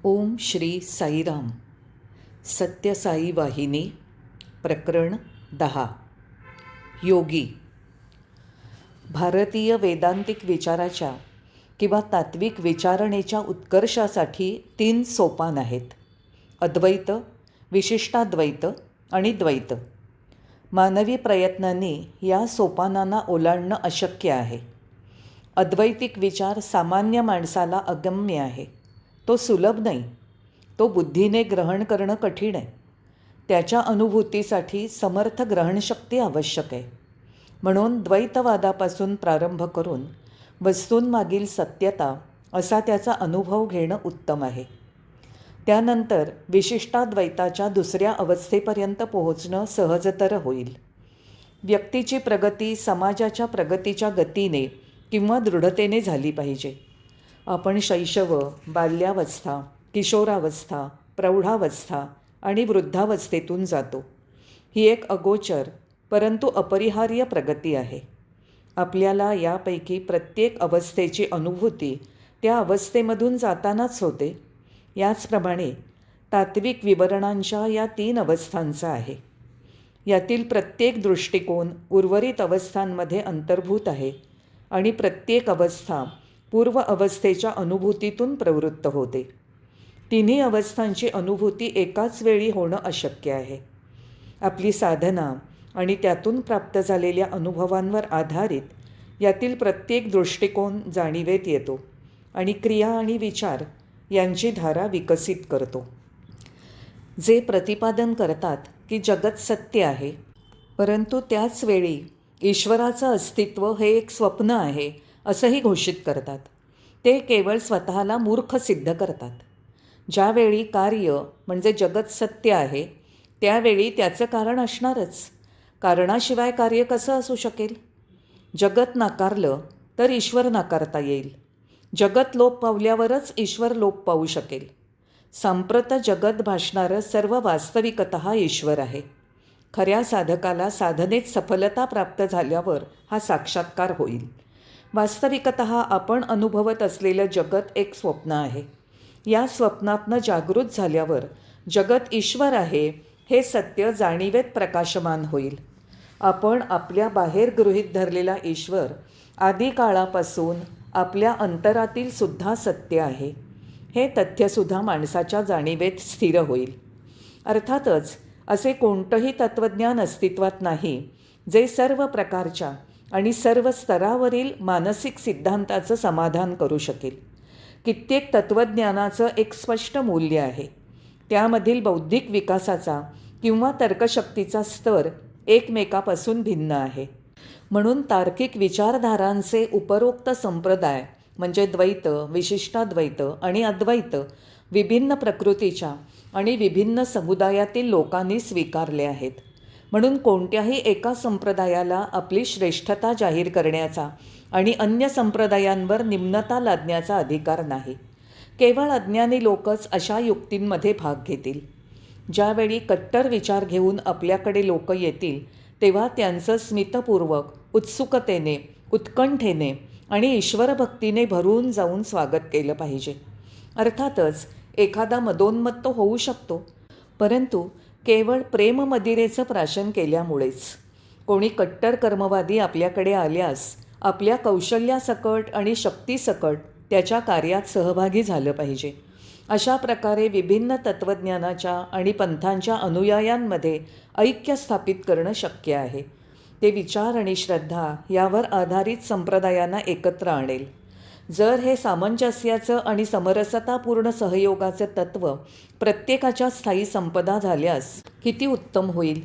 ओम श्री साईराम. सत्यसाई वाहिनी. प्रकरण 10. योगी. भारतीय वेदांतिक विचाराच्या किंवा तात्विक विचारणेच्या उत्कर्षासाठी 3 सोपान आहेत: अद्वैत, विशिष्टाद्वैत आणि द्वैत. मानवी प्रयत्नांनी या सोपानांना ओलांडणं अशक्य आहे. अद्वैतिक विचार सामान्य माणसाला अगम्य आहे. तो सुलभ नाही. तो बुद्धीने ग्रहण करणं कठीण आहे. त्याच्या अनुभूतीसाठी समर्थ ग्रहणशक्ती आवश्यक आहे. म्हणून द्वैतवादापासून प्रारंभ करून वस्तूंमागील सत्यता असा त्याचा अनुभव घेणं उत्तम आहे. त्यानंतर विशिष्टाद्वैताच्या दुसऱ्या अवस्थेपर्यंत पोहोचणं सहजतर होईल. व्यक्तीची प्रगती समाजाच्या प्रगतीच्या गतीने किंवा दृढतेने झाली पाहिजे. आपण शैशव, बाल्यावस्था, किशोरावस्था, प्रौढावस्था आणि वृद्धावस्थेतून जातो. ही एक अगोचर परंतु अपरिहार्य प्रगती आहे. आपल्याला यापैकी प्रत्येक अवस्थेची अनुभूती त्या अवस्थेमधून जातानाच होते. याचप्रमाणे तात्विक विवरणांच्या या 3 अवस्थांचा आहे. यातील प्रत्येक दृष्टिकोन उर्वरित अवस्थांमध्ये अंतर्भूत आहे आणि प्रत्येक अवस्था पूर्व अवस्थेच्या अनुभूतीतून प्रवृत्त होते. तिन्ही अवस्थांची अनुभूती एकाच वेळी होणं अशक्य आहे. आपली साधना आणि त्यातून प्राप्त झालेल्या अनुभवांवर आधारित यातील प्रत्येक दृष्टिकोन जाणीवेत येतो आणि क्रिया आणि विचार यांची धारा विकसित करतो. जे प्रतिपादन करतात की जगत सत्य आहे, परंतु त्याच वेळी ईश्वराचं अस्तित्व हे एक स्वप्न आहे असंही घोषित करतात, ते केवळ स्वतःला मूर्ख सिद्ध करतात. ज्यावेळी कार्य म्हणजे जगत सत्य आहे त्यावेळी त्याचं कारण असणारच. कारणाशिवाय कार्य कसं असू शकेल? जगत नाकारलं तर ईश्वर नाकारता येईल. जगत लोप पावल्यावरच ईश्वर लोप पावू शकेल. सांप्रत जगत भासणारं सर्व वास्तविकतः ईश्वर आहे. खऱ्या साधकाला साधनेत सफलता प्राप्त झाल्यावर हा साक्षात्कार होईल. वास्तविकतः आपण अनुभवत असलेलं जगत एक स्वप्न आहे. या स्वप्नातनं जागृत झाल्यावर जगत ईश्वर आहे हे सत्य जाणीवेत प्रकाशमान होईल. आपण आपल्या बाहेर गृहीत धरलेला ईश्वर आदिकाळापासून आपल्या अंतरातील सुद्धा सत्य आहे हे तथ्यसुद्धा माणसाच्या जाणीवेत स्थिर होईल. अर्थातच असे कोणतंही तत्त्वज्ञान अस्तित्वात नाही जे सर्व प्रकारच्या आणि सर्व स्तरावरील मानसिक सिद्धांताचं समाधान करू शकेल. कित्येक तत्त्वज्ञानाचं एक स्पष्ट मूल्य आहे. त्यामधील बौद्धिक विकासाचा किंवा तर्कशक्तीचा स्तर एकमेकापासून भिन्न आहे. म्हणून तार्किक विचारधारांचे उपरोक्त संप्रदाय म्हणजे द्वैत, विशिष्टाद्वैत आणि अद्वैत विभिन्न प्रकृतीच्या आणि विभिन्न समुदायातील लोकांनी स्वीकारले आहेत. म्हणून कोणत्याही एका संप्रदायाला आपली श्रेष्ठता जाहीर करण्याचा आणि अन्य संप्रदायांवर निम्नता लादण्याचा अधिकार नाही. केवळ अज्ञानी लोकच अशा युक्तींमध्ये भाग घेतील. ज्यावेळी कट्टर विचार घेऊन आपल्याकडे लोक येतील तेव्हा त्यांचं स्मितपूर्वक, उत्सुकतेने, उत्कंठेने आणि ईश्वरभक्तीने भरून जाऊन स्वागत केलं पाहिजे. अर्थातच एखादा मदोन्मत्त होऊ शकतो, परंतु केवळ प्रेममदिरेचं प्राशन केल्यामुळेच. कोणी कट्टर कर्मवादी आपल्याकडे आल्यास आपल्या कौशल्यासकट आणि शक्तीसकट त्याच्या कार्यात सहभागी झालं पाहिजे. अशा प्रकारे विभिन्न तत्त्वज्ञानाच्या आणि पंथांच्या अनुयायांमध्ये ऐक्य स्थापित करणं शक्य आहे. ते विचार आणि श्रद्धा यावर आधारित संप्रदायांना एकत्र आणेल. जर हे सामंजस्याचं आणि समरसतापूर्ण सहयोगाचं तत्त्व प्रत्येकाच्या स्थायी संपदा झाल्यास किती उत्तम होईल.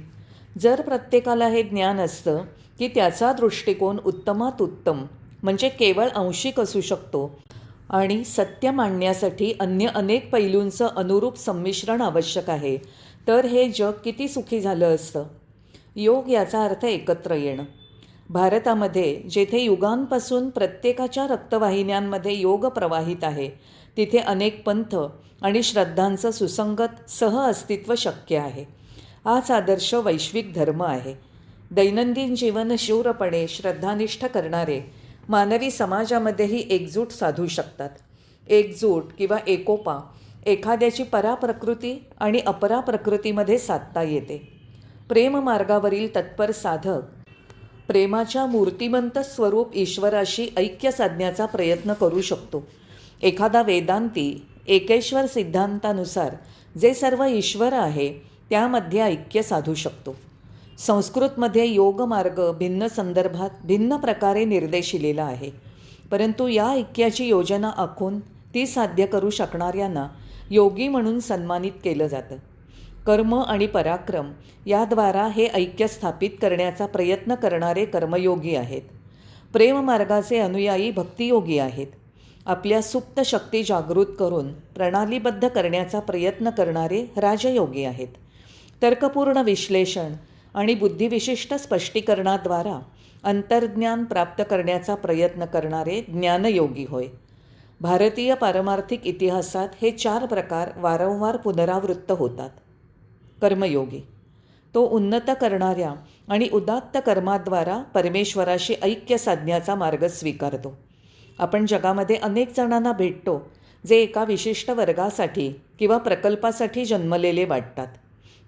जर प्रत्येकाला हे ज्ञान असतं की त्याचा दृष्टिकोन उत्तमात उत्तम म्हणजे केवळ अंशिक असू शकतो आणि सत्य मांडण्यासाठी अन्य अनेक पैलूंचं अनुरूप संमिश्रण आवश्यक आहे, तर हे जग किती सुखी झालं असतं. योग याचा अर्थ एकत्र येणं. भारतामध्ये जेथे युगांपासून प्रत्येकाच्या रक्तवाहिन्यांमध्ये योग प्रवाहित आहे तिथे अनेक पंथ आणि श्रद्धांचं सुसंगत सहअस्तित्व शक्य आहे. हाच आदर्श वैश्विक धर्म आहे. दैनंदिन जीवन शूरपणे श्रद्धानिष्ठ करणारे मानवी समाजामध्येही एकजूट साधू शकतात. एकजूट किंवा एकोपा एखाद्याची पराप्रकृती आणि अपराप्रकृतीमध्ये साधता येते. प्रेममार्गावरील तत्पर साधक प्रेमाच्या मूर्तिमंत स्वरूप ईश्वराशी ऐक्य साधण्याचा प्रयत्न करू शकतो. एखादा वेदांती एकेश्वर सिद्धांतानुसार जे सर्व ईश्वर आहे त्यामध्ये ऐक्य साधू शकतो. संस्कृतमध्ये योगमार्ग भिन्न संदर्भात भिन्न प्रकारे निर्देशिलेला आहे, परंतु या ऐक्याची योजना आखून ती साध्य करू शकणाऱ्यांना योगी म्हणून सन्मानित केलं जातं. कर्म आणि पराक्रम याद्वारा हे ऐक्य स्थापित करण्याचा प्रयत्न करणारे कर्मयोगी आहेत. प्रेममार्गाचे अनुयायी भक्तियोगी आहेत. आपल्या सुप्त शक्ती जागृत करून प्रणालीबद्ध करण्याचा प्रयत्न करणारे राजयोगी आहेत. तर्कपूर्ण विश्लेषण आणि बुद्धिविशिष्ट स्पष्टीकरणाद्वारा अंतर्ज्ञान प्राप्त करण्याचा प्रयत्न करणारे ज्ञानयोगी होय. भारतीय पारमार्थिक इतिहासात हे 4 प्रकार वारंवार पुनरावृत्त होतात. कर्मयोगी तो उन्नत करणाऱ्या आणि उदात्त कर्माद्वारा परमेश्वराशी ऐक्य साधण्याचा मार्ग स्वीकारतो. आपण जगामध्ये अनेक जणांना भेटतो जे एका विशिष्ट वर्गासाठी किंवा प्रकल्पासाठी जन्मलेले वाटतात.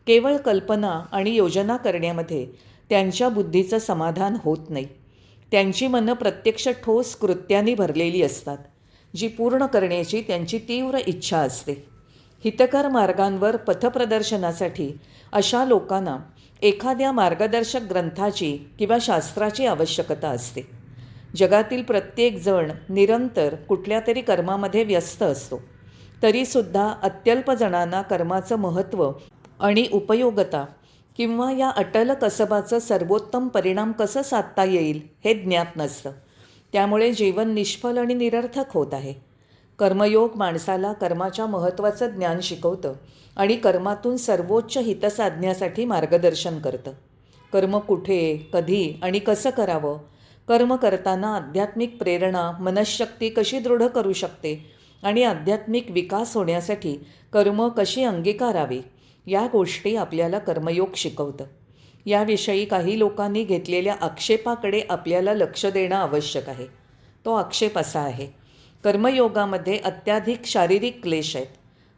केवळ कल्पना आणि योजना करण्यामध्ये त्यांच्या बुद्धीचं समाधान होत नाही. त्यांची मनं प्रत्यक्ष ठोस कृत्यांनी भरलेली असतात, जी पूर्ण करण्याची त्यांची तीव्र इच्छा असते. हितकर मार्गांवर पथप्रदर्शनासाठी अशा लोकांना एखाद्या मार्गदर्शक ग्रंथाची किंवा शास्त्राची आवश्यकता असते. जगातील प्रत्येक जण निरंतर कुठल्या तरी कर्मामध्ये व्यस्त असतो, तरीसुद्धा अत्यल्प जणांना कर्माचं महत्त्व आणि उपयोगिता किंवा या अटल कसबाचं सर्वोत्तम परिणाम कसं साधता येईल हे ज्ञात नसतं. त्यामुळे जीवन निष्फल आणि निरर्थक होत आहे. कर्मयोग माणसाला कर्माच्या महत्त्वाचं ज्ञान शिकवतं आणि कर्मातून सर्वोच्च हित साधण्यासाठी मार्गदर्शन करतं. कर्म कुठे, कधी आणि कसं करावं, कर्म करताना आध्यात्मिक प्रेरणा मनःशक्ती कशी दृढ करू शकते आणि आध्यात्मिक विकास होण्यासाठी कर्म कशी अंगीकारावी, या गोष्टी आपल्याला कर्मयोग शिकवतं. याविषयी काही लोकांनी घेतलेल्या आक्षेपाकडे आपल्याला लक्ष देणं आवश्यक आहे. तो आक्षेप असा आहे: कर्मयोगामध्ये अत्याधिक शारीरिक क्लेश आहेत,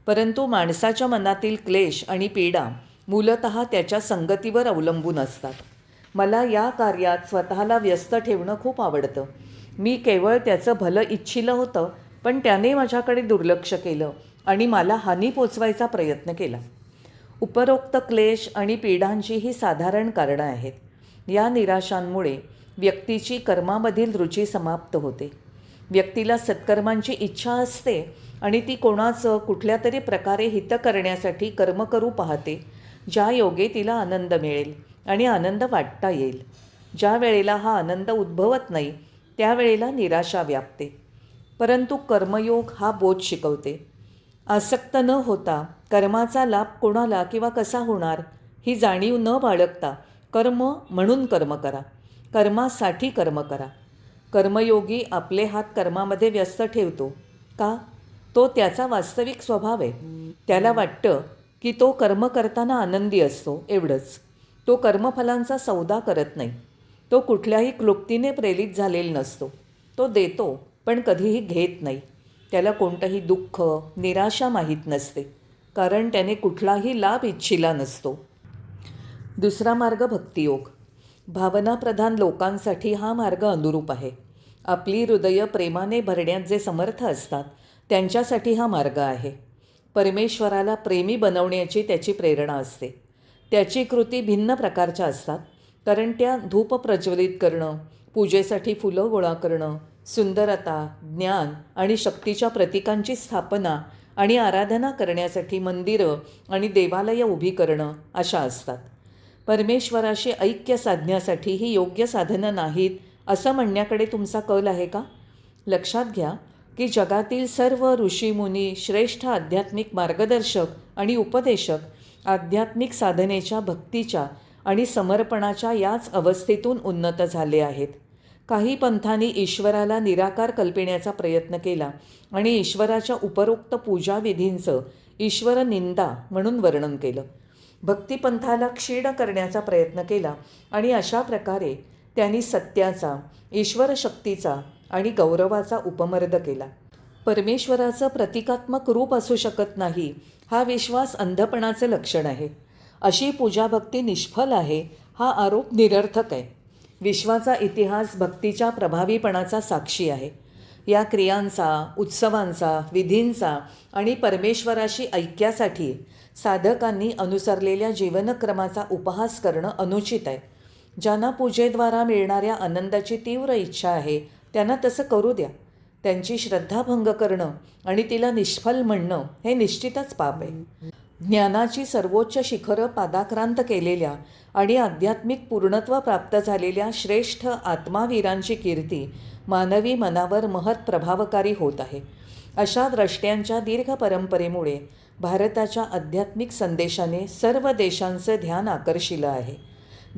परंतु माणसाच्या मनातील क्लेश आणि पीडा मूलतः त्याच्या संगतीवर अवलंबून असतात. मला या कार्यात स्वतःला व्यस्त ठेवणं खूप आवडतं. मी केवळ त्याचं भलं इच्छिलं होतं, पण त्याने माझ्याकडे दुर्लक्ष केलं आणि मला हानी पोचवायचा प्रयत्न केला. उपरोक्त क्लेश आणि पीडांची ही साधारण कारणं आहेत. या निराशांमुळे व्यक्तीची कर्मामधील रुची समाप्त होते. व्यक्तीला सत्कर्मांची इच्छा असते आणि ती कोणाचं कुठल्या तरी प्रकारे हित करण्यासाठी कर्म करू पाहते, ज्या योगे तिला आनंद मिळेल आणि आनंद वाटता येईल. ज्या वेळेला हा आनंद उद्भवत नाही त्यावेळेला निराशा व्यापते. परंतु कर्मयोग हा बोध शिकवते. आसक्त न होता कर्माचा लाभ कोणाला किंवा कसा होणार ही जाणीव न बाळगता कर्म म्हणून कर्म करा, कर्मासाठी कर्म करा. कर्मयोगी आपले हात कर्मामध्ये व्यस्त ठेवतो का? तो त्याचा वास्तविक स्वभाव आहे. त्याला वाटतं की तो कर्म करताना आनंदी असतो, एवढंच. तो कर्मफलांचा सौदा करत नाही. तो कुठल्याही क्लुप्तीने प्रेरित झालेला नसतो. तो देतो पण कधीही घेत नाही. त्याला कोणतंही दुःख, निराशा माहीत नसते, कारण त्याने कुठलाही लाभ इच्छिला नसतो. दुसरा मार्ग भक्तियोग. भावनाप्रधान लोकांसाठी हा मार्ग अनुरूप आहे. आपली हृदय प्रेमाने भरण्यात जे समर्थ असतात त्यांच्यासाठी हा मार्ग आहे. परमेश्वराला प्रेमी बनवण्याची त्याची प्रेरणा असते. त्याची कृती भिन्न प्रकारच्या असतात, कारण त्या धूप प्रज्वलित करणं, पूजेसाठी फुलं गोळा करणं, सुंदरता, ज्ञान आणि शक्तीच्या प्रतीकांची स्थापना आणि आराधना करण्यासाठी मंदिरं आणि देवालयं उभी करणं अशा असतात. परमेश्वराशी ऐक्य साधण्यासाठी ही योग्य साधनं नाहीत असं म्हणण्याकडे तुमचा कल आहे का? लक्षात घ्या की जगातील सर्व ऋषीमुनी, श्रेष्ठ आध्यात्मिक मार्गदर्शक आणि उपदेशक आध्यात्मिक साधनेच्या, भक्तीच्या आणि समर्पणाच्या याच अवस्थेतून उन्नत झाले आहेत. काही पंथांनी ईश्वराला निराकार कल्पण्याचा प्रयत्न केला आणि ईश्वराच्या उपरोक्त पूजाविधींचं ईश्वर निंदा म्हणून वर्णन केलं. भक्तिपंथाला क्षीण करण्याचा प्रयत्न केला आणि अशा प्रकारे त्यांनी सत्याचा, ईश्वर शक्तीचा आणि गौरवाचा उपमर्द केला. परमेश्वराचं प्रतिकात्मक रूप असू शकत नाही, हा विश्वास अंधपणाचं लक्षण आहे. अशी पूजाभक्ती निष्फल आहे, हा आरोप निरर्थक आहे. विश्वाचा इतिहास भक्तीच्या प्रभावीपणाचा साक्षी आहे. या क्रियांचा, उत्सवांचा, विधींचा आणि परमेश्वराशी ऐक्यासाठी साधकांनी अनुसरलेल्या जीवनक्रमाचा उपहास करणं अनुचित आहे. ज्यांना पूजेद्वारा मिळणाऱ्या आनंदाची तीव्र इच्छा आहे त्यांना तसं करू द्या. त्यांची श्रद्धाभंग करणं आणि तिला निष्फल म्हणणं हे निश्चितच पाप आहे. ज्ञानाची सर्वोच्च शिखरं पादाक्रांत केलेल्या आणि आध्यात्मिक पूर्णत्व प्राप्त झालेल्या श्रेष्ठ आत्मावीरांची कीर्ती मानवी मनावर महत् प्रभावकारी होत आहे. अशा द्रष्ट्यांच्या दीर्घ परंपरेमुळे भारताच्या आध्यात्मिक संदेशाने सर्व देशांचं ध्यान आकर्षिलं आहे.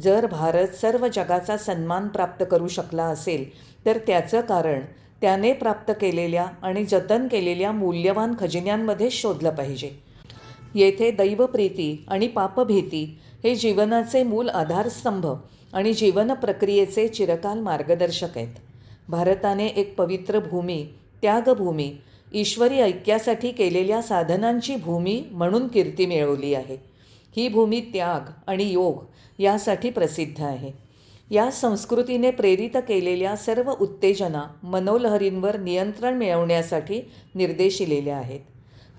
जर भारत सर्व जगाचा सन्मान प्राप्त करू शकला असेल तर त्याचं कारण त्याने प्राप्त केलेल्या आणि जतन केलेल्या मूल्यवान खजिन्यांमध्येच शोधलं पाहिजे. येथे दैवप्रीती आणि पापभीती हे जीवनाचे मूल आधारस्तंभ आणि जीवन प्रक्रियेचे चिरकाल मार्गदर्शक आहेत. भारताने एक पवित्र भूमी, त्यागभूमी, ईश्वरी ऐक्यासाठी केलेल्या साधनांची भूमी म्हणून कीर्ती मिळवली आहे. ही भूमी त्याग आणि योग यासाठी प्रसिद्ध आहे. या संस्कृतीने प्रेरित केलेल्या सर्व उत्तेजना मनोलहरींवर नियंत्रण मिळवण्यासाठी निर्देशिलेल्या आहेत.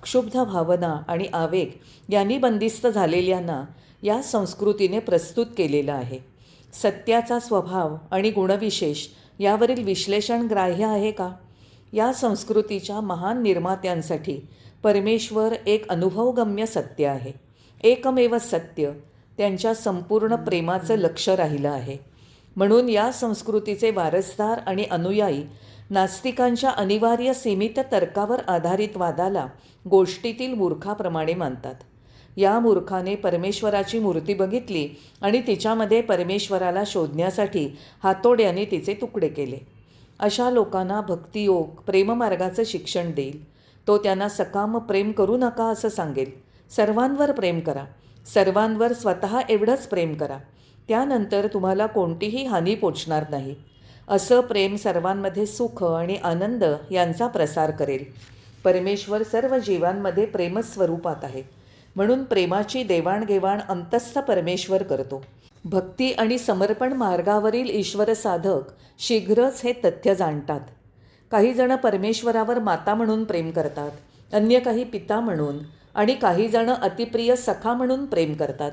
क्षुब्ध भावना आणि आवेग यांनी बंदिस्त झालेल्यांना या संस्कृतीने प्रस्तुत केलेलं आहे. सत्याचा स्वभाव आणि गुणविशेष यावरील विश्लेषण ग्राह्य आहे का? या संस्कृतीच्या महान निर्मात्यांसाठी परमेश्वर एक अनुभवगम्य सत्य आहे. एकमेव सत्य त्यांच्या संपूर्ण प्रेमाचं लक्ष राहिलं आहे. म्हणून या संस्कृतीचे वारसदार आणि अनुयायी नास्तिकांच्या अनिवार्य सीमित तर्कावर आधारित वादाला गोष्टीतील मूर्खाप्रमाणे मानतात. या मूर्खाने परमेश्वराची मूर्ती बघितली आणि तिच्यामध्ये परमेश्वराला शोधण्यासाठी हातोड्याने तिचे तुकडे केले. अशा लोकांना भक्तियोग प्रेममार्गाचं शिक्षण देईल. तो त्यांना सकाम प्रेम करू नका असं सांगेल. सर्वांवर प्रेम करा, सर्वांवर स्वतः एवढंच प्रेम करा, त्यानंतर तुम्हाला कोणतीही हानी पोचणार नाही. असं प्रेम सर्वांमध्ये सुख आणि आनंद यांचा प्रसार करेल. परमेश्वर सर्व जीवांमध्ये प्रेमस्वरूपात आहे, म्हणून प्रेमाची देवाणघेवाण अंतस्थ परमेश्वर करतो. भक्ती आणि समर्पण मार्गावरील ईश्वर साधक शीघ्रच हे तथ्य जाणतात. काही जण परमेश्वरावर माता म्हणून प्रेम करतात, अन्य काही पिता म्हणून, आणि काही जण अतिप्रिय सखा म्हणून प्रेम करतात.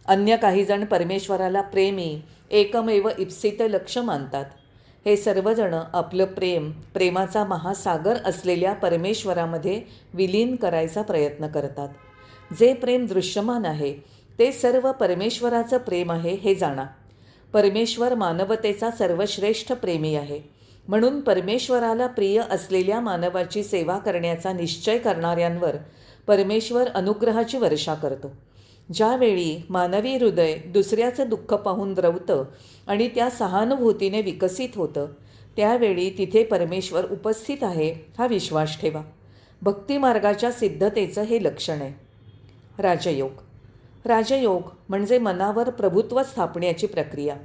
अन्य काही जण परमेश्वराला प्रेमी, एकमेव इप्सित लक्ष मानतात. हे सर्वजण आपलं प्रेम प्रेमाचा महासागर असलेल्या परमेश्वरामध्ये विलीन करायचा प्रयत्न करतात. जे प्रेम दृश्यमान आहे ते सर्व परमेश्वराचं प्रेम आहे हे जाणा. परमेश्वर मानवतेचा सर्वश्रेष्ठ प्रेमी आहे. म्हणून परमेश्वराला प्रिय असलेल्या मानवाची सेवा करण्याचा निश्चय करणाऱ्यांवर परमेश्वर अनुग्रहाची वर्षा करतो. ज्यावेळी मानवी हृदय दुसऱ्याचं दुःख पाहून द्रवतं आणि त्या सहानुभूतीने विकसित होतं, त्यावेळी तिथे परमेश्वर उपस्थित आहे हा विश्वास ठेवा. भक्तिमार्गाच्या सिद्धतेचं हे लक्षण आहे. राजयोग. राजयोग म्हणजे मनावर प्रभुत्व स्थापण्याची प्रक्रिया.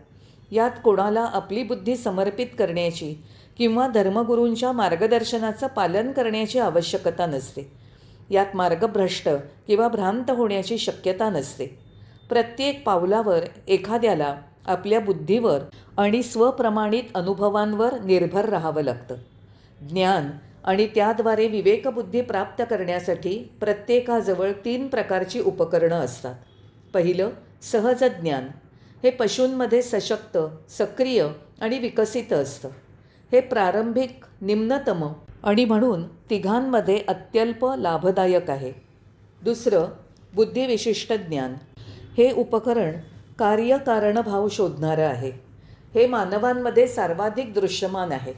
यात कोणाला आपली बुद्धी समर्पित करण्याची किंवा धर्मगुरूंच्या मार्गदर्शनाचं पालन करण्याची आवश्यकता नसते. यात मार्गभ्रष्ट किंवा भ्रांत होण्याची शक्यता नसते. प्रत्येक पावलावर एखाद्याला आपल्या बुद्धीवर आणि स्वप्रमाणित अनुभवांवर निर्भर राहावं लागतं. ज्ञान आणि त्याद्वारे विवेकबुद्धी प्राप्त करण्यासाठी प्रत्येकाजवळ 3 प्रकारची उपकरणं असतात. पहिलं सहज ज्ञान. हे पशूंमध्ये सशक्त, सक्रिय आणि विकसित असतं. हे प्रारंभिक, निम्नतम आणि म्हणून तिघांमध्ये अत्यल्प लाभदायक आहे. दुसरं बुद्धिविशिष्ट ज्ञान. हे उपकरण कार्यकारणभाव शोधणारं आहे. हे मानवांमध्ये सर्वाधिक दृश्यमान आहे.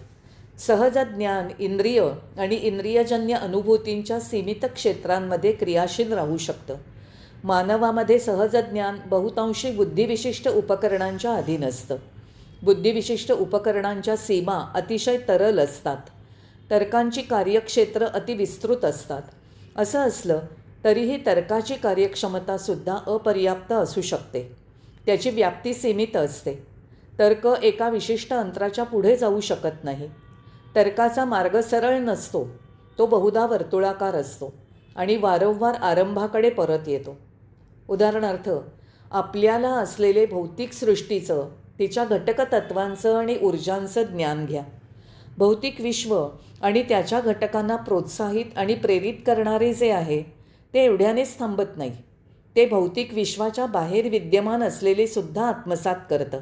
सहज ज्ञान इंद्रिय आणि इंद्रियजन्य अनुभूतींच्या सीमित क्षेत्रांमध्ये क्रियाशील राहू शकतं. मानवामध्ये सहज ज्ञान बहुतांशी बुद्धिविशिष्ट उपकरणांच्या अधीन असतं. बुद्धिविशिष्ट उपकरणांच्या सीमा अतिशय तरल असतात. तर्कांची कार्यक्षेत्र अतिविस्तृत असतात. असं असलं तरीही तर्काची कार्यक्षमतासुद्धा अपर्याप्त असू शकते. त्याची व्याप्ती सीमित असते. तर्क एका विशिष्ट अंतराच्या पुढे जाऊ शकत नाही. तर्काचा मार्ग सरळ नसतो. तो बहुधा वर्तुळाकार असतो आणि वारंवार आरंभाकडे परत येतो. उदाहरणार्थ, आपल्याला असलेले भौतिक सृष्टीचं, तिच्या घटकतत्वांचं आणि ऊर्जांचं ज्ञान घ्या. भौतिक विश्व आणि त्याच्या घटकांना प्रोत्साहित आणि प्रेरित करणारे जे आहे ते एवढ्यानेच थांबत नाही. ते भौतिक विश्वाच्या बाहेर विद्यमान असलेले सुद्धा आत्मसात करतं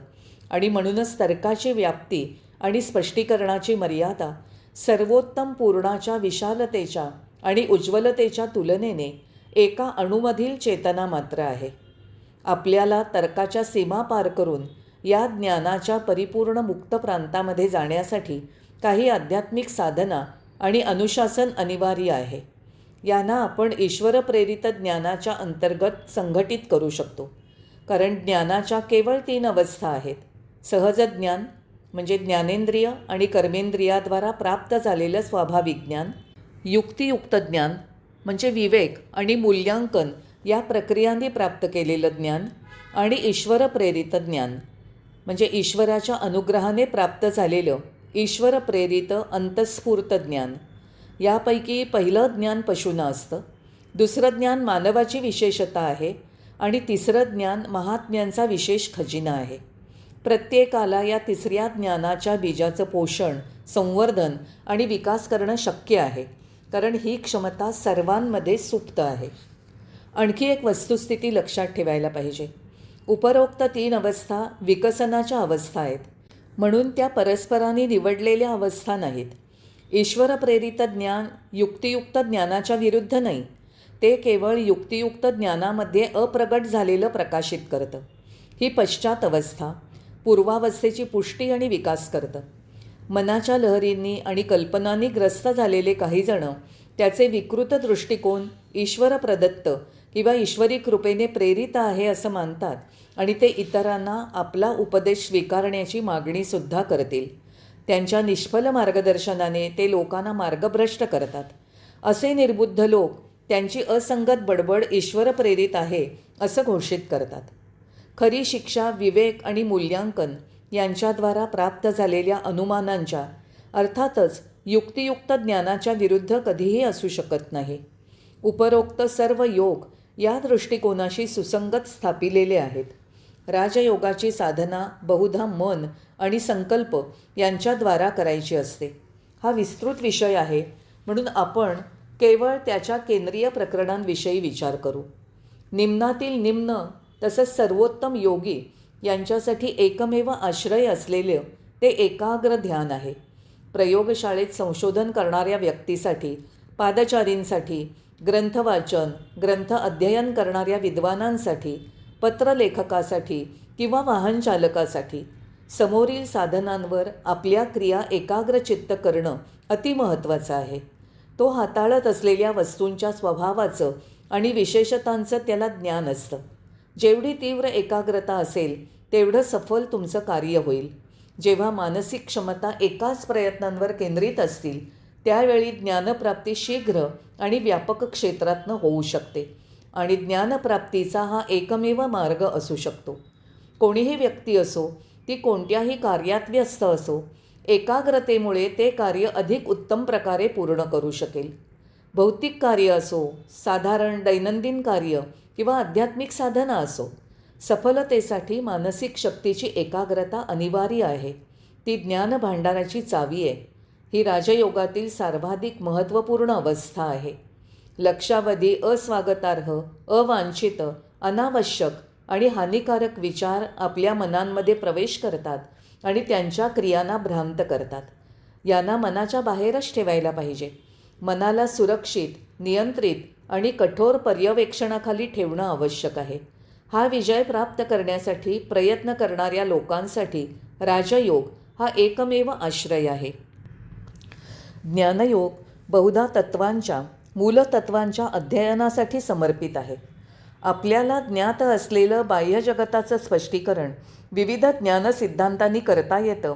आणि म्हणूनच तर्काची व्याप्ती आणि स्पष्टीकरणाची मर्यादा सर्वोत्तम पूर्णाच्या विशालतेच्या आणि उज्ज्वलतेच्या तुलनेने एका अणुमधील चेतना मात्र आहे. आपल्याला तर्काच्या सीमा पार करून या ज्ञानाच्या परिपूर्ण मुक्त प्रांतामध्ये जाण्यासाठी काही आध्यात्मिक साधना आणि अनुशासन अनिवार्य आहे. यांना आपण ईश्वरप्रेरित ज्ञानाच्या अंतर्गत संघटित करू शकतो. कारण ज्ञानाच्या केवळ 3 अवस्था आहेत. सहज ज्ञान म्हणजे ज्ञानेंद्रिय आणि कर्मेंद्रियाद्वारा प्राप्त झालेलं स्वाभाविक ज्ञान, युक्तियुक्त ज्ञान म्हणजे विवेक आणि मूल्यांकन या प्रक्रियांनी प्राप्त केलेलं ज्ञान, आणि ईश्वरप्रेरित ज्ञान म्हणजे ईश्वराच्या अनुग्रहाने प्राप्त झालेलं ईश्वरप्रेरित अंतस्फूर्त ज्ञान. यापैकी पहिलं ज्ञान पशूनं असतं, दुसरं ज्ञान मानवाची विशेषता आहे आणि तिसरं ज्ञान महात्म्यांचा विशेष खजिना आहे. प्रत्येकाला या तिसऱ्या ज्ञानाच्या बीजाचं पोषण, संवर्धन आणि विकास करणं शक्य आहे, कारण ही क्षमता सर्वांमध्ये सुप्त आहे. आणखी एक वस्तुस्थिती लक्षात ठेवायला पाहिजे. उपरोक्त 3 अवस्था विकसनाच्या अवस्था आहेत, म्हणून त्या परस्परांनी निवडलेल्या अवस्था नाहीत. ईश्वरप्रेरित ज्ञान युक्तियुक्त ज्ञानाच्या विरुद्ध नाही, ते केवळ युक्तियुक्त ज्ञानामध्ये अप्रगट झालेलं प्रकाशित करतं. ही पश्चात अवस्था पूर्वावस्थेची पुष्टी आणि विकास करतं. मनाच्या लहरींनी आणि कल्पनांनी ग्रस्त झालेले काही जण त्याचे विकृत दृष्टिकोन ईश्वर प्रदत्त किंवा ईश्वरी कृपेने प्रेरित आहे असं मानतात आणि ते इतरांना आपला उपदेश स्वीकारण्याची मागणीसुद्धा करतील. त्यांच्या निष्फल मार्गदर्शनाने ते लोकांना मार्गभ्रष्ट करतात. असे निर्बुद्ध लोक त्यांची असंगत बडबड ईश्वर प्रेरित आहे असं घोषित करतात. खरी शिक्षा विवेक आणि मूल्यांकन यांच्याद्वारा प्राप्त झालेल्या अनुमानांच्या, अर्थातच युक्तियुक्त ज्ञानाच्या विरुद्ध कधीही असू शकत नाही. उपरोक्त सर्व योग या दृष्टिकोनाशी सुसंगत स्थापिलेले आहेत. राजयोगाची साधना बहुधा मन आणि संकल्प यांच्याद्वारा करायची असते. हा विस्तृत विषय आहे, म्हणून आपण केवळ त्याच्या केंद्रीय प्रकरणांविषयी विचार करू. निम्नातील निम्न तसंच सर्वोत्तम योगी यांच्यासाठी एकमेव आश्रय असलेले ते एकाग्र ध्यान आहे. प्रयोगशाळेत संशोधन करणाऱ्या व्यक्तीसाठी, पादचारींसाठी, ग्रंथवाचन ग्रंथ अध्ययन करणाऱ्या विद्वानांसाठी, पत्रलेखकासाठी किंवा वाहनचालकासाठी समोरील साधनांवर आपल्या क्रिया एकाग्रचित्त करणं अतिमहत्त्वाचं आहे. तो हाताळत असलेल्या वस्तूंच्या स्वभावाचं आणि विशेषतांचं त्याला ज्ञान असतं. जेवढी तीव्र एकाग्रता असेल तेवढं सफल तुमचं कार्य होईल. जेव्हा मानसिक क्षमता एकाच प्रयत्नांवर केंद्रित असतील त्यावेळी ज्ञानप्राप्ती शीघ्र आणि व्यापक क्षेत्रातनं होऊ शकते आणि ज्ञानप्राप्तीचा हा एकमेव मार्ग असू शकतो. कोणीही व्यक्ती असो, ती कोणत्याही कार्यात व्यस्त असो, एकाग्रतेमुळे ते कार्य अधिक उत्तम प्रकारे पूर्ण करू शकेल. भौतिक कार्य असो, साधारण दैनंदिन कार्य किंवा आध्यात्मिक साधना असो, सफलतेसाठी मानसिक शक्तीची एकाग्रता अनिवार्य आहे. ती ज्ञानभांडाराची चावी आहे. ही राजयोगातील सर्वाधिक महत्त्वपूर्ण अवस्था आहे. लक्षावधी अस्वागतार्ह, अवांछित, अनावश्यक आणि हानिकारक विचार आपल्या मनांमध्ये प्रवेश करतात आणि त्यांच्या क्रियांना भ्रांत करतात. यांना मनाच्या बाहेरच ठेवायला पाहिजे. मनाला सुरक्षित, नियंत्रित आणि कठोर पर्यवेक्षणाखाली ठेवणं आवश्यक आहे. हा विजय प्राप्त करण्यासाठी प्रयत्न करणाऱ्या लोकांसाठी राजयोग हा एकमेव आश्रय आहे. ज्ञानयोग बहुधा तत्वांच्या, मूलतत्वांच्या अध्ययनासाठी समर्पित आहे. आपल्याला ज्ञात असलेलं बाह्यजगताचं स्पष्टीकरण विविध ज्ञानसिद्धांतांनी करता येतं,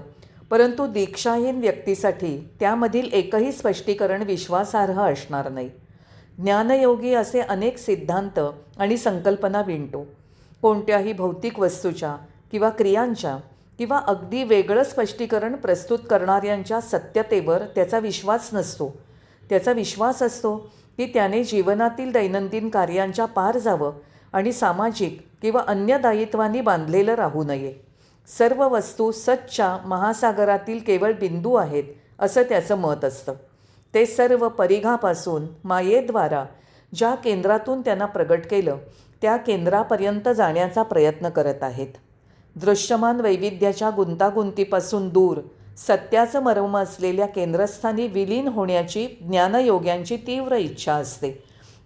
परंतु दीक्षाहीन व्यक्तीसाठी त्यामधील एकही स्पष्टीकरण विश्वासार्ह असणार नाही. ज्ञानयोगी असे अनेक सिद्धांत आणि संकल्पना विणतो. कोणत्याही भौतिक वस्तूच्या किंवा क्रियांच्या किंवा अगदी वेगळं स्पष्टीकरण प्रस्तुत करणाऱ्यांच्या सत्यतेवर त्याचा विश्वास नसतो. त्याचा विश्वास असतो की त्याने जीवनातील दैनंदिन कार्यांच्या पार जावं आणि सामाजिक किंवा अन्य दायित्वांनी बांधलेलं राहू नये. सर्व वस्तू सच्च्या महासागरातील केवळ बिंदू आहेत असं त्याचं मत असतं. ते सर्व परिघापासून मायेद्वारा ज्या केंद्रातून त्यांना प्रगट केलं त्या केंद्रापर्यंत जाण्याचा प्रयत्न करत आहेत. दृश्यमान वैविध्याच्या गुंतागुंतीपासून दूर सत्याचं मर्म असलेल्या केंद्रस्थानी विलीन होण्याची ज्ञानयोग्यांची तीव्र इच्छा असते.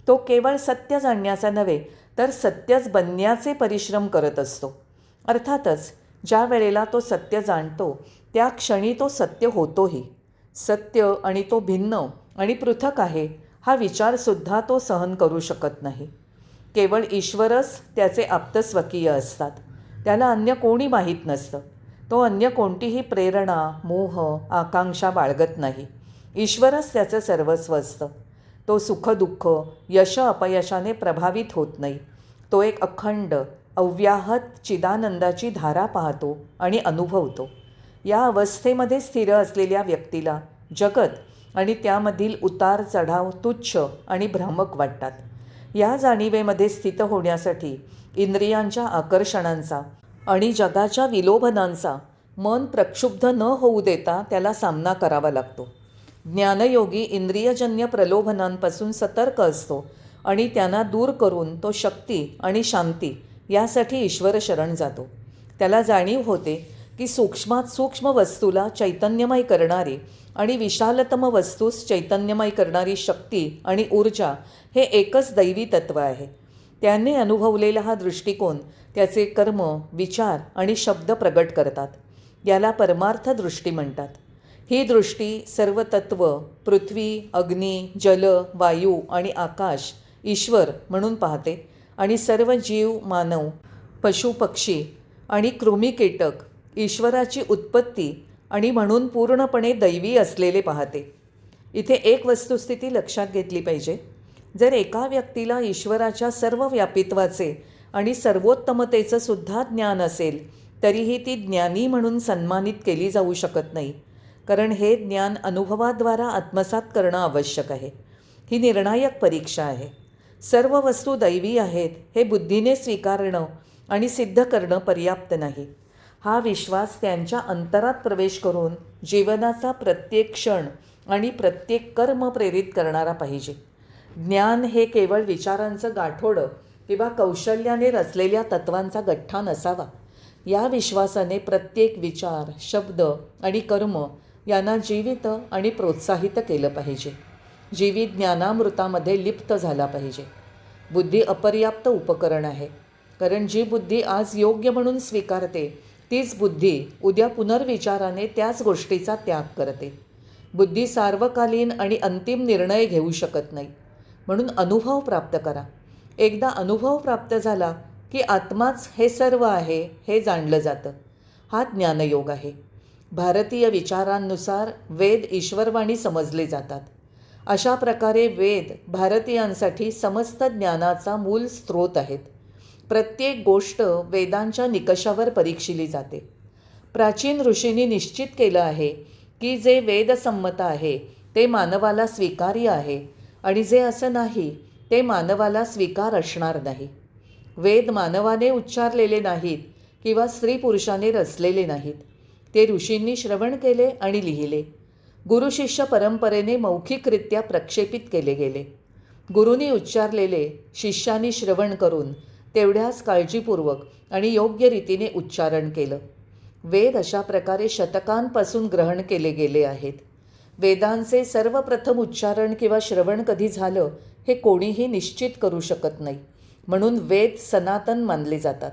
तो केवळ सत्य जाणण्याचा नव्हे तर सत्यच बनण्याचे परिश्रम करत असतो. अर्थातच ज्या वेळेला तो सत्य जाणतो त्या क्षणी तो सत्य होतोही. सत्य आणि तो भिन्न आणि पृथक आहे हा विचारसुद्धा तो सहन करू शकत नाही. केवळ ईश्वरच त्याचे आप्तस्वकीय असतात. त्याला अन्य कोणी माहीत नसतं. तो अन्य कोणतीही प्रेरणा, मोह, आकांक्षा बाळगत नाही. ईश्वरच त्याचं सर्वस्व असतं. तो सुखदुःख, यश अपयशाने प्रभावित होत नाही. तो एक अखंड, अव्याहत चिदानंदाची धारा पाहतो आणि अनुभवतो. या अवस्थेमध्ये स्थिर असलेल्या व्यक्तीला जगत आणि त्यामधील उतार चढाव तुच्छ आणि भ्रामक वाटतात. या जाणीवेमध्ये स्थित होण्यासाठी इंद्रियांच्या आकर्षणांचा आणि जगाच्या विलोभनांचा मन प्रक्षुब्ध न होऊ देता त्याला सामना करावा लागतो. ज्ञानयोगी इंद्रियजन्य प्रलोभनांपासून सतर्क असतो आणि त्यांना दूर करून तो शक्ती आणि शांती यासाठी ईश्वर शरण जातो. त्याला जाणीव होते की सूक्ष्मात सूक्ष्म वस्तूला चैतन्यमय करणारी आणि विशालतम वस्तूस चैतन्यमय करणारी शक्ती आणि ऊर्जा हे एकच दैवी तत्त्व आहे. त्याने अनुभवलेला हा दृष्टिकोन त्याचे कर्म, विचार आणि शब्द प्रगट करतात. याला परमार्थ दृष्टी म्हणतात. ही दृष्टी सर्व तत्व, पृथ्वी, अग्नी, जल, वायू आणि आकाश ईश्वर म्हणून पाहते आणि सर्व जीव, मानव, पशु, पक्षी आणि कृमी, कीटक ईश्वराची उत्पत्ती आणि म्हणून पूर्णपणे दैवी असलेले पाहते. इथे एक वस्तुस्थिती लक्षात घेतली पाहिजे. जर एका व्यक्तीला ईश्वराच्या सर्व व्यापित्वाचे आणि सर्वोत्तमतेचं सुद्धा ज्ञान असेल तरीही ती ज्ञानी म्हणून सन्मानित केली जाऊ शकत नाही. कारण हे ज्ञान अनुभवाद्वारा आत्मसात करणं आवश्यक आहे. ही निर्णायक परीक्षा आहे. सर्व वस्तू दैवी आहेत हे बुद्धीने स्वीकारणं आणि सिद्ध करणं पर्याप्त नाही. हा विश्वास त्यांच्या अंतरात प्रवेश करून जीवनाचा प्रत्येक क्षण आणि प्रत्येक कर्म प्रेरित करणारा पाहिजे. ज्ञान हे केवळ विचारांचं गाठोडं किंवा कौशल्याने रचलेल्या तत्वांचा गठ्ठा नसावा. या विश्वासाने प्रत्येक विचार, शब्द आणि कर्म यांना जीवित आणि प्रोत्साहित केलं पाहिजे. जीवित ज्ञानामृतामध्ये लिप्त झाला पाहिजे. बुद्धी अपर्याप्त उपकरण आहे. कारण जी बुद्धी आज योग्य म्हणून स्वीकारते तीच बुद्धी उद्या पुनर्विचाराने त्याच गोष्टीचा त्याग करते. बुद्धी सार्वकालीन आणि अंतिम निर्णय घेऊ शकत नाही. म्हणून अनुभव प्राप्त करा. एकदा अनुभव प्राप्त झाला की आत्माच हे सर्व आहे हे जाणलं जातं. हा ज्ञानयोग आहे. भारतीय विचारांनुसार वेद ईश्वरवाणी समजले जातात. अशा प्रकारे वेद भारतीयांसाठी समस्त ज्ञानाचा मूल स्रोत आहेत. प्रत्येक गोष्ट वेदांच्या निकषावर परीक्षिली जाते. प्राचीन ऋषींनी निश्चित केलं आहे की जे वेदसंमत आहे ते मानवाला स्वीकार्य आहे आणि जे असं नाही ते मानवाला स्वीकार असणार नाही. वेद मानवाने उच्चारलेले नाहीत किंवा स्त्री पुरुषाने रचलेले नाहीत. ते ऋषींनी श्रवण केले आणि लिहिले. गुरुशिष्य परंपरेने मौखिकरित्या प्रक्षेपित केले गेले. गुरूंनी उच्चारलेले शिष्यांनी श्रवण करून तेवढ्याच काळजीपूर्वक आणि योग्य रीतीने उच्चारण केलं. वेद अशा प्रकारे शतकांपासून ग्रहण केले गेले आहेत. वेदांचे सर्वप्रथम उच्चारण किंवा श्रवण कधी झालं हे कोणीही निश्चित करू शकत नाही. म्हणून वेद सनातन मानले जातात.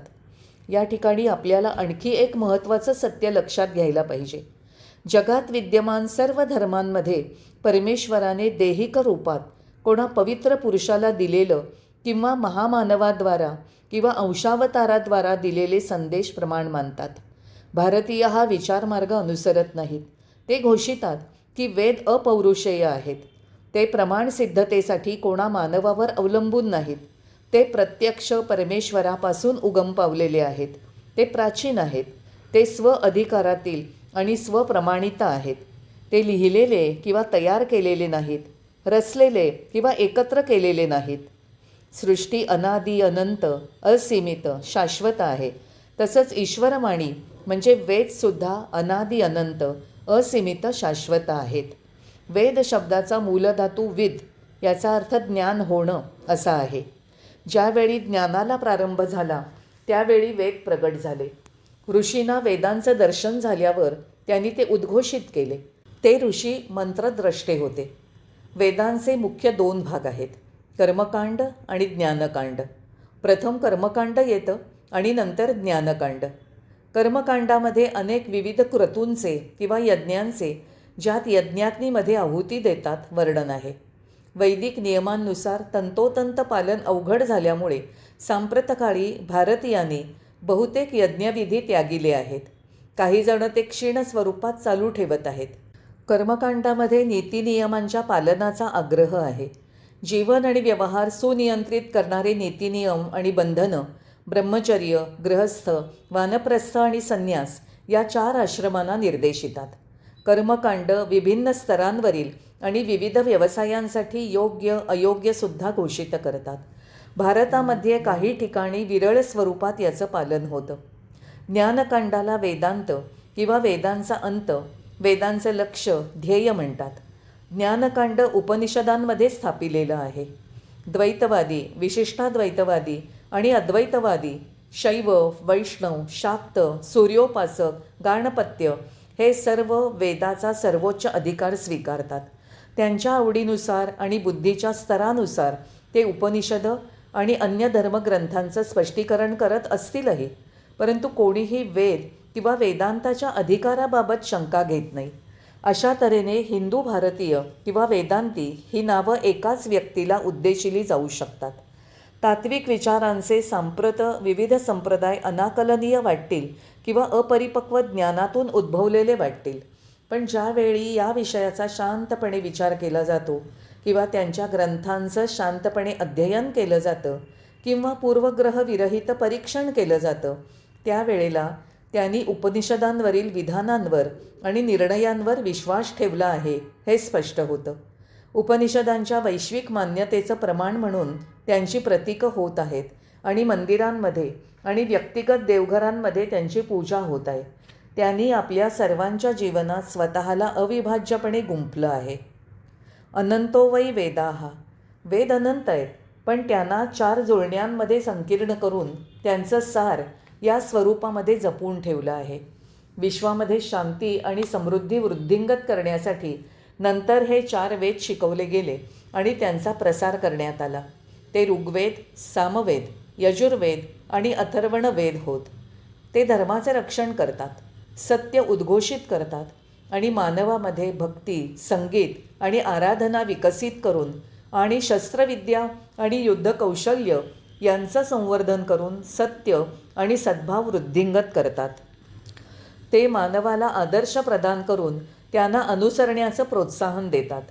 या ठिकाणी आपल्याला आणखी एक महत्त्वाचं सत्य लक्षात घ्यायला पाहिजे. जगात विद्यमान सर्व धर्मांमध्ये परमेश्वराने दैहिक रूपात कोणा पवित्र पुरुषाला दिलेलं किंवा महामानवाद्वारा किंवा अंशावताराद्वारा दिलेले संदेश प्रमाण मानतात. भारतीय हा विचारमार्ग अनुसरत नाहीत. ते घोषितात की वेद अपौरुषेय आहेत. ते प्रमाण सिद्धतेसाठी कोणा मानवावर अवलंबून नाहीत. ते प्रत्यक्ष परमेश्वरापासून उगम पावलेले आहेत. ते प्राचीन आहेत. ते स्व अधिकारातील आणि स्वप्रमाणित आहेत. ते लिहिलेले किंवा तयार केलेले नाहीत. रचलेले किंवा एकत्र केलेले नाहीत. सृष्टी अनादी अनंत असीमित शाश्वत आहे. तसंच ईश्वरवाणी म्हणजे वेदसुद्धा अनादी अनंत असीमित शाश्वत आहेत. वेद शब्दाचा मूलधातू विद याचा अर्थ ज्ञान होणं असा आहे. ज्यावेळी ज्ञानाला प्रारंभ झाला त्यावेळी वेद प्रगट झाले. ऋषींना वेदांचं दर्शन झाल्यावर त्यांनी ते उद्घोषित केले. ते ऋषी मंत्रद्रष्टे होते. वेदांचे मुख्य 2 भाग आहेत, कर्मकांड आणि ज्ञानकांड. प्रथम कर्मकांड येतं आणि नंतर ज्ञानकांड. कर्मकांडामध्ये अनेक विविध क्रतूंचे किंवा यज्ञांचे, ज्यात यज्ञाग्नीमध्ये आहुती देतात, वर्णन आहे. वैदिक नियमांनुसार तंतोतंत पालन अवघड झाल्यामुळे सांप्रतकाळी भारतीयांनी बहुतेक यज्ञविधी त्यागिले आहेत. काही जण ते क्षीण स्वरूपात चालू ठेवत आहेत. कर्मकांडामध्ये नीतिनियमांच्या पालनाचा आग्रह आहे. जीवन आणि व्यवहार सुनियंत्रित करणारे नीतिनियम आणि बंधनं ब्रह्मचर्य, गृहस्थ, वानप्रस्थ आणि संन्यास या 4 आश्रमांना निर्देशितात. कर्मकांड विभिन्न स्तरांवरील आणि विविध व्यवसायांसाठी योग्य अयोग्यसुद्धा घोषित करतात. भारतामध्ये काही ठिकाणी विरळ स्वरूपात याचं पालन होतं. ज्ञानकांडाला वेदांत किंवा वेदांचा अंत, वेदांचं लक्ष, ध्येय म्हणतात. ज्ञानकांड उपनिषदांमध्ये स्थापिलेलं आहे. द्वैतवादी, विशिष्टाद्वैतवादी आणि अद्वैतवादी, शैव, वैष्णव, शाक्त, सूर्योपासक, गाणपत्य हे सर्व वेदाचा सर्वोच्च अधिकार स्वीकारतात. त्यांच्या आवडीनुसार आणि बुद्धीच्या स्तरानुसार ते उपनिषद आणि अन्य धर्मग्रंथांचं स्पष्टीकरण करत असतीलही, परंतु कोणीही वेद किंवा वेदांताच्या अधिकाराबाबत शंका घेत नाही. अशा तऱ्हेने हिंदू भारतीय किंवा वेदांती ही नावं एकाच व्यक्तीला उद्देशिली जाऊ शकतात. तात्विक विचारांचे सांप्रत विविध संप्रदाय अनाकलनीय वाटतील किंवा अपरिपक्व ज्ञानातून उद्भवलेले वाटतील, पण ज्यावेळी या विषयाचा शांतपणे विचार केला जातो किंवा त्यांच्या ग्रंथांचं शांतपणे अध्ययन केलं जातं किंवा पूर्वग्रहविरहित परीक्षण केलं जातं, त्यावेळेला त्यांनी उपनिषदांवरील विधानांवर आणि निर्णयांवर विश्वास ठेवला आहे हे स्पष्ट होतं. उपनिषदांच्या वैश्विक मान्यतेचं प्रमाण म्हणून त्यांची प्रतीकं होत आहेत आणि मंदिरांमध्ये आणि व्यक्तिगत देवघरांमध्ये त्यांची पूजा होत आहे. त्यांनी आपल्या सर्वांच्या जीवनात स्वतःला अविभाज्यपणे गुंफलं आहे. अनंतो वै वेदाः, वेद अनंत आहेत, पण त्यांना 4 जुळण्यांमध्ये संकीर्ण करून त्यांचं सार या स्वरूपामध्ये जपून ठेवलं आहे. विश्वामध्ये शांती आणि समृद्धी वृद्धिंगत करण्यासाठी नंतर हे 4 वेद शिकवले गेले आणि त्यांचा प्रसार करण्यात आला. ते ऋग्वेद, सामवेद, यजुर्वेद आणि अथर्वण वेद होत. ते धर्माचे रक्षण करतात, सत्य उद्घोषित करतात आणि मानवामध्ये भक्ती, संगीत आणि आराधना विकसित करून आणि शस्त्रविद्या आणि युद्धकौशल्य यांचं संवर्धन करून सत्य आणि सद्भाव वृद्धिंगत करतात. ते मानवाला आदर्श प्रदान करून त्यांना अनुसरण्याचं प्रोत्साहन देतात.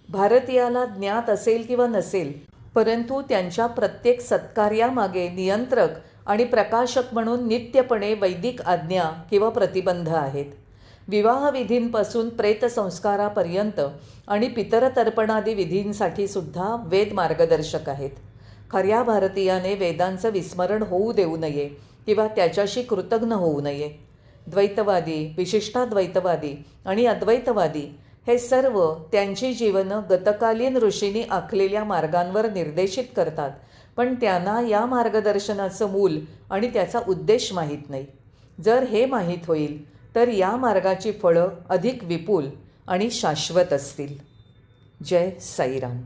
भारतीयाला ज्ञात असेल किंवा नसेल, परंतु त्यांच्या प्रत्येक सत्कार्यामागे नियंत्रक आणि प्रकाशक म्हणून नित्यपणे वैदिक आज्ञा किंवा प्रतिबंध आहेत. विवाहविधींपासून प्रेतसंस्कारापर्यंत आणि पितरतर्पणादी विधींसाठी सुद्धा वेद मार्गदर्शक आहेत. खऱ्या भारतीयाने वेदांचं विस्मरण होऊ देऊ नये किंवा त्याच्याशी कृतज्ञ होऊ नये. द्वैतवादी, विशिष्टाद्वैतवादी आणि अद्वैतवादी हे सर्व त्यांची जीवनं गतकालीन ऋषींनी आखलेल्या मार्गांवर निर्देशित करतात, पण त्यांना या मार्गदर्शनाचं मूल आणि त्याचा उद्देश माहीत नाही. जर हे माहीत होईल तर या मार्गाची फळं अधिक विपुल आणि शाश्वत असतील. जय साईराम.